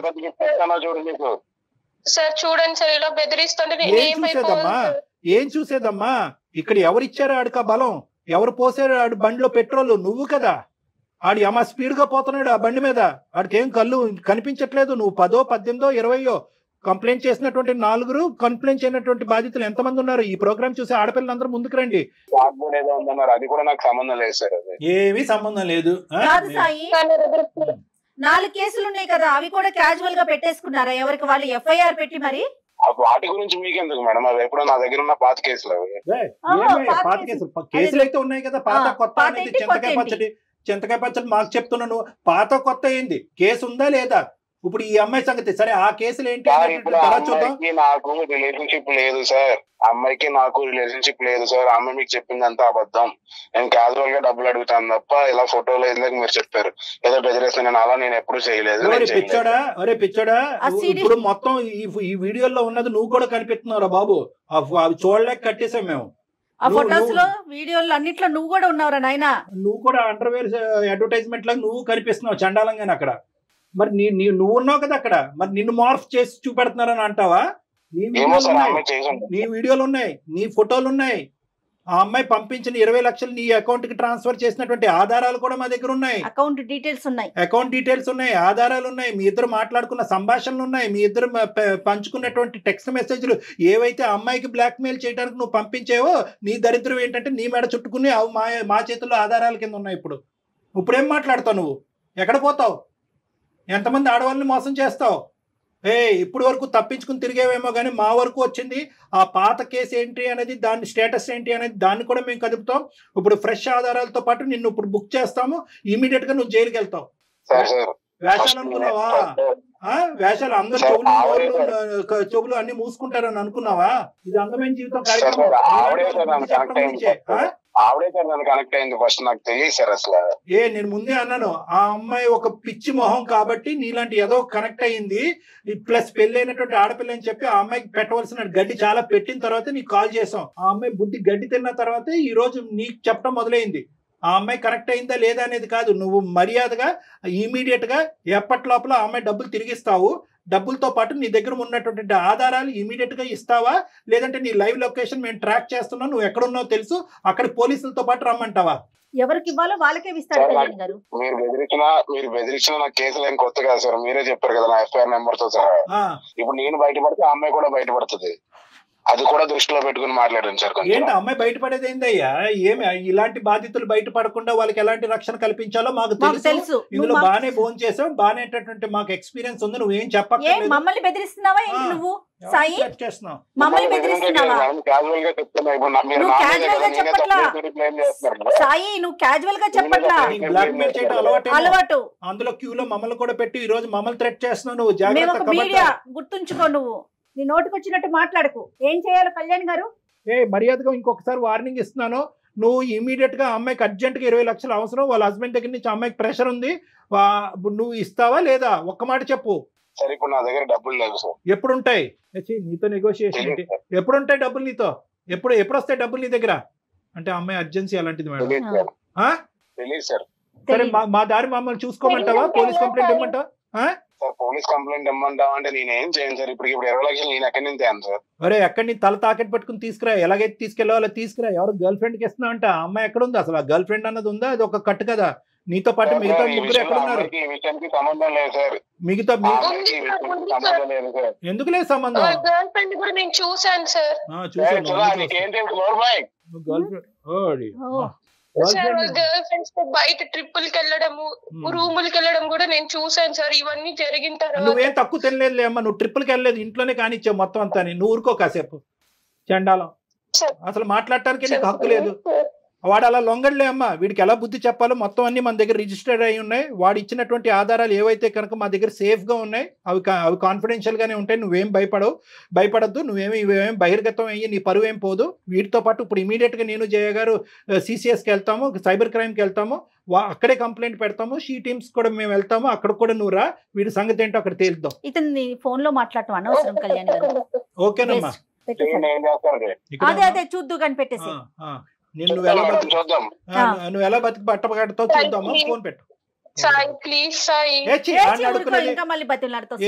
పెద్ద గిఫ్ట్ ఇస్తానో చూడు నీకు. సార్ చూడండి సార్, ఇలా బెదిరిస్తుంటే ఏం చూసేదమ్మా ఇక్కడ ఎవరిచ్చారో ఆడిక బలం? ఎవరు పోసాడు ఆడు బండిలో పెట్రోల్? నువ్వు కదా. ఆడు ఏమా స్పీడ్ గా పోతున్నాడు ఆ బండి మీద, ఆడికి ఏం కళ్ళు కనిపించట్లేదు. నువ్వు 10, 18, 20 కంప్లైంట్ చేసినటువంటి 4 కంప్లైంట్ చేయనటువంటి బాధితులు ఎంతమంది ఉన్నారు? ఈ ప్రోగ్రామ్ చూసి ఆడపిల్లలందరూ ముందుకు రండి. అది కూడా నాకు సంబంధం లేదు సార్. ఏమీ సంబంధం లేదు. 4 కేసులు ఉన్నాయి కదా, అవి కూడా క్యాజువల్ గా పెట్టేసుకున్నారా? ఎవరికి వాళ్ళు FIR పెట్టి మరి? వాటి గురించి మీకెందుకు మేడం? అవి ఎప్పుడో నా దగ్గర ఉన్న పాత కేసులు అవి. పాత కేసులు అయితే ఉన్నాయి కదా. పాత కొత్త అనేది చింతకాయ పచ్చడి మాకు చెప్తున్నాను. పాత కొత్త ఏంది? కేసు ఉందా లేదా? ఇప్పుడు ఈ అమ్మాయి సంగతి సరే, ఆ కేసులు ఏంటి? నాకు రిలేషన్షిప్ లేదు సార్. అమ్మాయికి నాకు రిలేషన్షిప్ లేదు సార్. అమ్మాయి మీకు చెప్పింది అంతా అబద్ధం. నేను క్యాజువల్ గా డబ్బులు అడుగుతాను తప్ప ఇలా ఫోటోలు ఎందుకు మీరు చెప్పారు ఏదో బెదిరేస్తాను. నేను అలా నేను ఎప్పుడు చేయలేదు. పిచ్చోడా, ఇప్పుడు మొత్తం ఈ వీడియోలో ఉన్నది నువ్వు కూడా కనిపిస్తున్నావురా బాబు. అవి చూడలేక కట్టేసాం మేము. ఆ ఫోటోస్ లో వీడియోలో అన్నిట్లో నువ్వు కూడా ఉన్నావురా నాయనా. నువ్వు కూడా అండర్వేర్ అడ్వర్టైజ్మెంట్ లాగా నువ్వు కనిపిస్తున్నావు చండాలంగానే అక్కడ. మరి నువ్వు ఉన్నావు కదా అక్కడ, మరి నిన్ను మార్ఫ్ చేసి చూపెడుతున్నారని అంటావా? నీ వీడియోలు ఉన్నాయి, నీ ఫోటోలు ఉన్నాయి. ఆ అమ్మాయి పంపించిన 20 లక్షలు నీ అకౌంట్ కి ట్రాన్స్ఫర్ చేసినటువంటి ఆధారాలు కూడా మా దగ్గర ఉన్నాయి. అకౌంట్ డీటెయిల్స్ ఉన్నాయి, ఆధారాలు ఉన్నాయి. మీ ఇద్దరు మాట్లాడుకున్న సంభాషణలు ఉన్నాయి. మీ ఇద్దరు పంచుకున్నటువంటి టెక్స్ట్ మెసేజ్లు ఏవైతే అమ్మాయికి బ్లాక్ మెయిల్ చేయడానికి నువ్వు పంపించేవో, నీ దరిద్రం ఏంటంటే నీ మెడ చుట్టుకుని అవి మా చేతుల్లో ఆధారాల కింద ఉన్నాయి. ఇప్పుడేం మాట్లాడతావు నువ్వు? ఎక్కడ పోతావు? ఎంతమంది ఆడవాళ్ళని మోసం చేస్తావు? ఇప్పుడు వరకు తప్పించుకుని తిరిగేవేమో కానీ మా వరకు వచ్చింది ఆ పాత కేసు ఏంటి అనేది, దాని స్టేటస్ ఏంటి అనేది దాన్ని కూడా మేము కదుపుతాం. ఇప్పుడు ఫ్రెష్ ఆధారాలతో పాటు నిన్ను ఇప్పుడు బుక్ చేస్తాము. ఇమీడియట్ గా నువ్వు జైలుకి వెళ్తావు. వేషాలు అనుకున్నావా? వేషాలు అందరు చెవులు అన్ని మూసుకుంటారని అనుకున్నావా? ఇది అందమైన జీవితం కనెక్ట్ అయింది ఫస్ట్ నాకు తెలియదు సార్. అసలు నేను ముందే అన్నాను, ఆ అమ్మాయి ఒక పిచ్చి మొహం కాబట్టి నీలాంటి ఏదో కనెక్ట్ అయ్యింది. ప్లస్ పెళ్లి అయినటువంటి ఆడపిల్ల అని చెప్పి ఆ అమ్మాయికి పెట్టవలసిన గడ్డి చాలా పెట్టిన తర్వాత నీకు కాల్ చేసాం. ఆ అమ్మాయి బుద్ధి గడ్డి తిన్న తర్వాత ఈ రోజు నీకు చెప్పడం మొదలైంది. ఆ అమ్మాయి కరెక్ట్ అయిందా లేదా అనేది కాదు. నువ్వు మర్యాదగా ఇమీడియట్ గా ఎప్పటి లోపల ఆ అమ్మాయి డబ్బులు తిరిగిస్తావు. డబ్బులతో పాటు నీ దగ్గర ఉన్నటువంటి ఆధారాలు ఇమీడియట్ గా ఇస్తావా, లేదంటే నీ లైవ్ లొకేషన్ మేము ట్రాక్ చేస్తున్నావు, నువ్వు ఎక్కడున్నావు తెలుసు, అక్కడ పోలీసులతో పాటు రమ్మంటావా? ఎవరికి ఇవ్వాలో వాళ్ళకే ఇస్తాడు కళ్యాణ్ గారు. మీరు బెదిరించిన నా కేసులు ఏం కొత్త కాదు సార్. మీరే చెప్పారు కదా నా FIR నెంబర్ తో సహా. ఇప్పుడు నేను బయటపడితే ఆ అమ్మాయి కూడా బయటపడుతుంది. అది కూడా దృష్టిలో పెట్టుకుని మాట్లాడండి సార్. ఏంటి అమ్మాయి బయటపడేది ఏందయ్యా? ఏమి ఇలాంటి బాధితులు బయటపడకుండా వాళ్ళకి ఎలాంటి రక్షణ కల్పించాలో మాకు తెలుసు. ఇందులో బానే ఫోన్ చేసాం, బానేటటువంటి మాకు ఎక్స్పీరియన్స్ ఉంది. నువ్వేం చెప్పక్కర్లేదు. మమ్మల్ని బెదిరిస్తున్నావా ఏంటి నువ్వు? సాయి మమ్మల్ని బెదిరిస్తున్నావా? సాయి నువ్వు క్యాజువల్ గా చెప్పట్లా, బ్లాక్ మెయిల్ చేయడం అలవాటు. అందులో క్యూలో మమ్మల్ని కూడా పెట్టి ఈ రోజు మమ్మల్ని థ్రెట్ చేస్తున్నావు. నువ్వు జాగ్రత్త గుర్తుంచుకో. నువ్వు నీ నోటికి వచ్చినట్టు మాట్లాడకు. ఏం చేయాలి కళ్యాణ్ గారు? మర్యాదగా ఇంకొకసారి వార్నింగ్ ఇస్తున్నాను. నువ్వు ఇమీడియట్ గా అమ్మాయికి అర్జెంట్ గా 20 లక్షలు అవసరం. వాళ్ళ హస్బెండ్ దగ్గర నుంచి అమ్మాయికి ప్రెషర్ ఉంది. నువ్వు ఇస్తావా లేదా? ఒక్క మాట చెప్పు. సరే ఇప్పుడు నా దగ్గర డబ్బులు లేవు సార్. ఎప్పుడుంటాయి? నీతో నెగోషియేషన్ ఏంటి? ఎప్పుడుంటాయి డబ్బులు నీతో? ఎప్పుడు వస్తాయి డబ్బులు నీ దగ్గర? అంటే అమ్మాయి అర్జెన్సీ అలాంటిది మేడం. తెలియదు సార్. సరే మా దారి మమ్మల్ని చూసుకోమంటావా? పోలీస్ కంప్లైంట్ ఇవ్వమంటావా? సార్ పోలీస్ కంప్లైంట్ ఇమ్మంటావా అంటే నేనేం చేయను సార్. ఇప్పుడు 20 లక్షలు నేను ఎక్కడి నుంచి తేను సార్. అరే ఎక్కడి నుంచి తల తాకెట్ పెట్టుకుని తీసుకురా. ఎలాగైతే తీసుకెళ్ళాలో తీసుకురా. ఎవరు గర్ల్ ఫ్రెండ్ కి ఇస్తున్నా అంట. ఆ అమ్మాయి ఎక్కడ ఉంది అసలు? ఆ గర్ల్ ఫ్రెండ్ అన్నది ఉందా? అది ఒక కట్టు కదా. నీతో పాటు మిగతా ముగ్గురు ఎక్కడ ఉన్నారు? సంబంధం లేదు సార్. మిగతా ఎందుకు లేదు సంబంధం? గర్ల్ ఫ్రెండ్ కూడా నేను చూసాను సార్. గర్ల్ ఫ్రెండ్స్ తో బయట ట్రిప్పులకి వెళ్ళడము, రూములకి వెళ్ళడం కూడా నేను చూసాను సార్. ఇవన్నీ జరిగిన తర్వాత నువ్వేం తక్కువ తినలేదు అమ్మా. నువ్వు ట్రిప్పులకి వెళ్ళలేదు, ఇంట్లోనే కానిచ్చావు మొత్తం అంతా. నువ్వు ఊరుకో కాసేపు. చండాలం. అసలు మాట్లాడటానికి నీకు హక్కు లేదు. వాడు అలా లొంగడలే అమ్మా. వీడికి ఎలా బుద్ధి చెప్పాలో మొత్తం అన్ని మన దగ్గర రిజిస్టర్డ్ అయి ఉన్నాయి. వాడు ఇచ్చినటువంటి ఆధారాలు ఏవైతే కనుక మా దగ్గర సేఫ్ గా ఉన్నాయి, అవి కాన్ఫిడెన్షియల్ గానే ఉంటాయి. నువ్వేం భయపడద్దు. ఇవేం బహిర్గతం అయ్యి నీ పరువు ఏం పోదు. వీటితో పాటు ఇప్పుడు ఇమీడియట్ గా నేను జయ గారు CCS కి వెళ్తాము, సైబర్ క్రైమ్ కి వెళ్తాము. అక్కడే కంప్లైంట్ పెడతాము. షీ టీమ్స్ కూడా మేము వెళ్తాము. అక్కడ కూడా నువ్వు రా. వీడి సంగతి ఏంటో అక్కడ తేలుద్దాం. ఇతన్ని ఫోన్ లో మాట్లాడటం అనవసరం కళ్యాణ్ గారు. ఓకేనమ్మా. అదే చూద్దు కానీ పెట్టేసి నువ్వు ఎలా బతికి బట్టపడతావు చూద్దామా. ఫోన్ పెట్టు. ప్లీజ్ సాయి.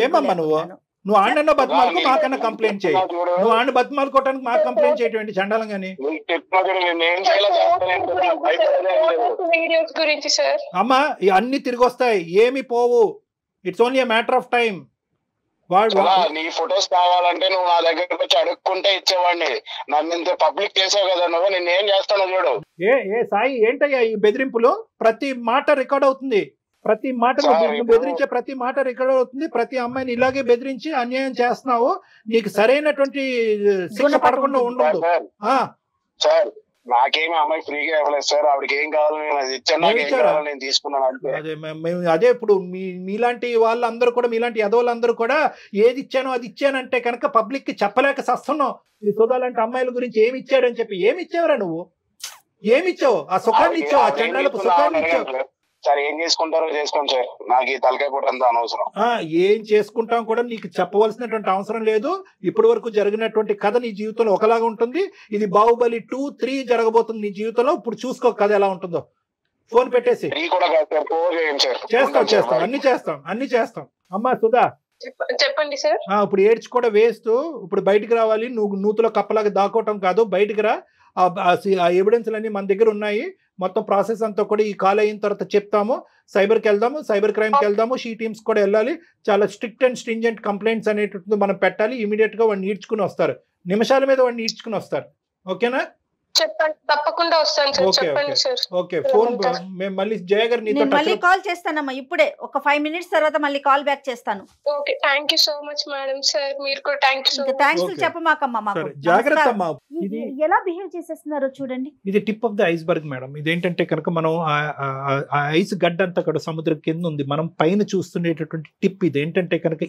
ఏమమ్మా నువ్వు ఆడన్న బతిమాలకు మాకన్నా కంప్లైంట్ చేయి. నువ్వు ఆడిన బతిమాలుకోవటానికి మాకు కంప్లైంట్ చేయటం చండాలం గానీ. అమ్మా అన్ని తిరిగి వస్తాయి, ఏమి పోవు. It's only a matter of time. నీ ఫొటోస్ కావాలంటే నువ్వు నా దగ్గరకు వచ్చి అడుక్కుంటే ఇచ్చేవాడిని. నన్ను ఇంత పబ్లిక్ చేసావు కదా నువ్వు, నేను ఏం చేస్తాను చూడు. ఏ సాయి ఏంటయ్యా ఈ బెదిరింపులు? ప్రతి మాట రికార్డ్ అవుతుంది, ప్రతి మాట బెదిరించే ప్రతి మాట రికార్డ్ అవుతుంది. ప్రతి అమ్మాయిని ఇలాగే బెదిరించి అన్యాయం చేస్తున్నావు, నీకు సరైనటువంటి శిక్ష పడకుండా ఉండదు. సార్ నాకేమి అమ్మాయి ఫ్రీగా ఇవ్వలేదు సార్, ఆవిడకి ఏం కావాలి నేను అది ఇచ్చాను, నాకు ఏం కావాలి నేను తీసుకున్నాను అంటే. అదే ఇప్పుడు మీలాంటి వాళ్ళందరూ కూడా, మీలాంటి యదవులందరూ కూడా ఏది ఇచ్చానో అది ఇచ్చానంటే కనుక పబ్లిక్ కి చెప్పలేక సస్తున్నావు. ఈ సుధాలాంటి అమ్మాయిల గురించి ఏమి ఇచ్చాడని చెప్పి. ఏమి ఇచ్చావురా నువ్వు? ఏమి ఇచ్చావు? ఆ సుఖాన్ని ఇచ్చావు, ఆ చండాలకు సుఖాన్ని ఇచ్చావు. సార్ ఏం చేసుకుంటారో చేసుకోండి సార్, నాకు ఈ తలకాయ కూడా అంత అనవసరం. ఏం చేసుకుంటాం కూడా నీకు చెప్పవలసినటువంటి అవసరం లేదు. ఇప్పటి వరకు జరిగినటువంటి కథ నీ జీవితంలో ఒకలాగా ఉంటుంది. ఇది బాహుబలి 2, 3 జరగబోతుంది నీ జీవితంలో. ఇప్పుడు చూసుకో కథ ఎలా ఉంటుందో. ఫోన్ పెట్టేసి చేస్తాం, అన్ని చేస్తాం. అమ్మా సుధా చెప్పండి సార్. ఇప్పుడు ఏడ్చి కూడా వేస్తూ ఇప్పుడు బయటికి రావాలి. నువ్వు నూతులో కప్పలాగా దాక్కోవటం కాదు, బయటికి రా. ఆ ఎవిడెన్స్లు అన్ని మన దగ్గర ఉన్నాయి. మొత్తం ప్రాసెస్ అంతా కూడా ఈ కాల్ అయిన తర్వాత చెప్తాము. సైబర్కి వెళ్దాము, సైబర్ క్రైమ్కి వెళ్దాము, షీ టీమ్స్ కూడా వెళ్ళాలి. చాలా స్ట్రిక్ట్ అండ్ స్ట్రింజెంట్ కంప్లైంట్స్ అనేటువంటిది మనం పెట్టాలి. ఇమీడియట్ గా వాడిని ఈడ్చుకుని వస్తారు, నిమిషాల మీద వాడిని ఈడ్చుకుని వస్తారు. ఓకేనా? చెప్పండి, తప్పకుండా వస్తాను సార్. చెప్పండి సార్. ఓకే, ఫోన్ మేము మళ్ళీ జయ గారు నీతో మళ్ళీ కాల్ చేస్తానమ్మా. ఇప్పుడే ఒక 5 minutes తర్వాత మళ్ళీ కాల్ బ్యాక్ చేస్తాను. Okay, thank you so much madam. Sir మీరు కూడా థ్యాంక్ యూ. థ్యాంక్స్ చెప్పమాకమ్మా మాకు. జాగ్రత్త అమ్మా. ఇది ఎలా బిహేవ్ చేసేస్తున్నారో చూడండి. ఇది tip of the iceberg madam. ఇదేంటంటే కనుక మనం ఐస్ గడ్డ అంతా కూడా సముద్రం కింద ఉంది, మనం పైన చూస్తుండేటటువంటి టిప్. ఇది ఏంటంటే కనుక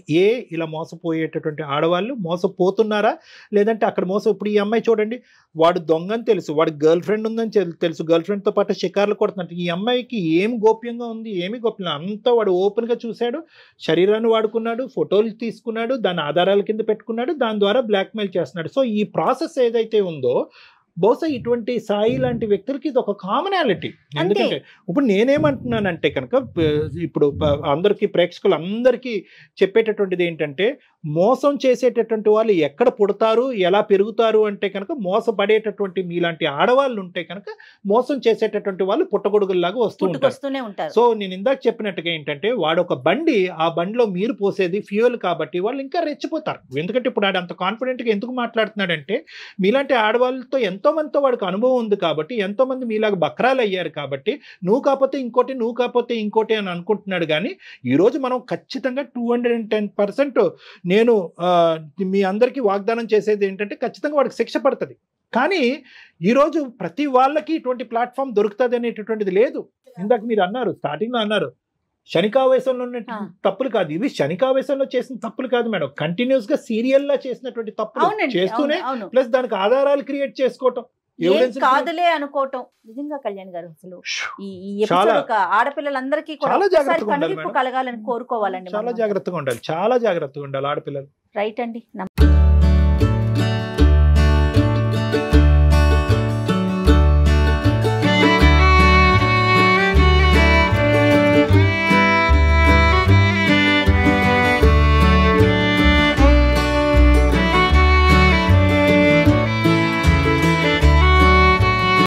ఇలా మోసపోయేటటువంటి ఆడవాళ్ళు మోసపోతున్నారా లేదంటే అక్కడ మోసం. ఇప్పుడు ఈ అమ్మాయి చూడండి, వాడు దొంగని తెలుసు, వాడి గర్ల్ ఫ్రెండ్ ఉందని తెలుసు, గర్ల్ ఫ్రెండ్ తో పాటు షికార్లు కొడుతున్నట్టు. ఈ అమ్మాయికి ఏం గోప్యంగా ఉంది? ఏమి గోప్యం అంతా వాడు ఓపెన్ గా చూశాడు, శరీరాన్ని వాడుకున్నాడు, ఫోటోలు తీసుకున్నాడు, దాని ఆధారాల కింద పెట్టుకున్నాడు, దాని ద్వారా బ్లాక్మెయిల్ చేస్తున్నాడు. సో ఈ ప్రాసెస్ ఏదైతే ఉందో బహుశా ఇటువంటి సాయి లాంటి వ్యక్తులకి ఇది ఒక కామనాలిటీ. ఎందుకంటే ఇప్పుడు నేనేమంటున్నానంటే కనుక ఇప్పుడు అందరికీ ప్రేక్షకులందరికీ చెప్పేటటువంటిది ఏంటంటే, మోసం చేసేటటువంటి వాళ్ళు ఎక్కడ పుడతారు, ఎలా పెరుగుతారు అంటే కనుక మోసపడేటటువంటి మీలాంటి ఆడవాళ్ళు ఉంటే కనుక మోసం చేసేటటువంటి వాళ్ళు పుట్టగొడుగుల్లాగా వస్తూనే ఉంటారు. సో నేను ఇందాక చెప్పినట్టుగా ఏంటంటే, వాడు ఒక బండి, ఆ బండిలో మీరు పోసేది ఫ్యూయల్ కాబట్టి వాళ్ళు ఇంకా రెచ్చిపోతారు. ఎందుకంటే ఇప్పుడు వాడు అంత కాన్ఫిడెంట్గా ఎందుకు మాట్లాడుతున్నాడంటే, మీలాంటి ఆడవాళ్ళతో ఎంతో మందితో వాడికి అనుభవం ఉంది కాబట్టి, ఎంతో మంది మీలాగా బక్రాలు అయ్యారు కాబట్టి, నువ్వు కాకపోతే ఇంకోటి, నువ్వు కాకపోతే ఇంకోటి అని అనుకుంటున్నాడు. కానీ ఈరోజు మనం ఖచ్చితంగా 210% నేను మీ అందరికీ వాగ్దానం చేసేది ఏంటంటే, ఖచ్చితంగా వాడికి శిక్ష పడుతుంది. కానీ ఈరోజు ప్రతి వాళ్ళకి ఇటువంటి ప్లాట్ఫామ్ దొరుకుతుంది అనేటటువంటిది లేదు. ఇందాక మీరు అన్నారు, స్టార్టింగ్ లో అన్నారు శనికావేశంలో ఉన్న తప్పులు కాదు ఇవి. శనికావేశంలో చేసిన తప్పులు కాదు మేడం, కంటిన్యూస్ గా సీరియల్ లా చేసినటువంటి తప్పులు చేస్తూనే ప్లస్ దానికి ఆధారాలు క్రియేట్ చేసుకోవటం, కాదులే అనుకోవటం. నిజంగా కళ్యాణ్ గారు అసలు ఈ ఆడపిల్లలందరికీ కలగాలని కోరుకోవాలండి. చాలా జాగ్రత్తగా ఉండాలి, చాలా జాగ్రత్తగా ఉండాలి ఆడపిల్లలు. రైట్ అండి.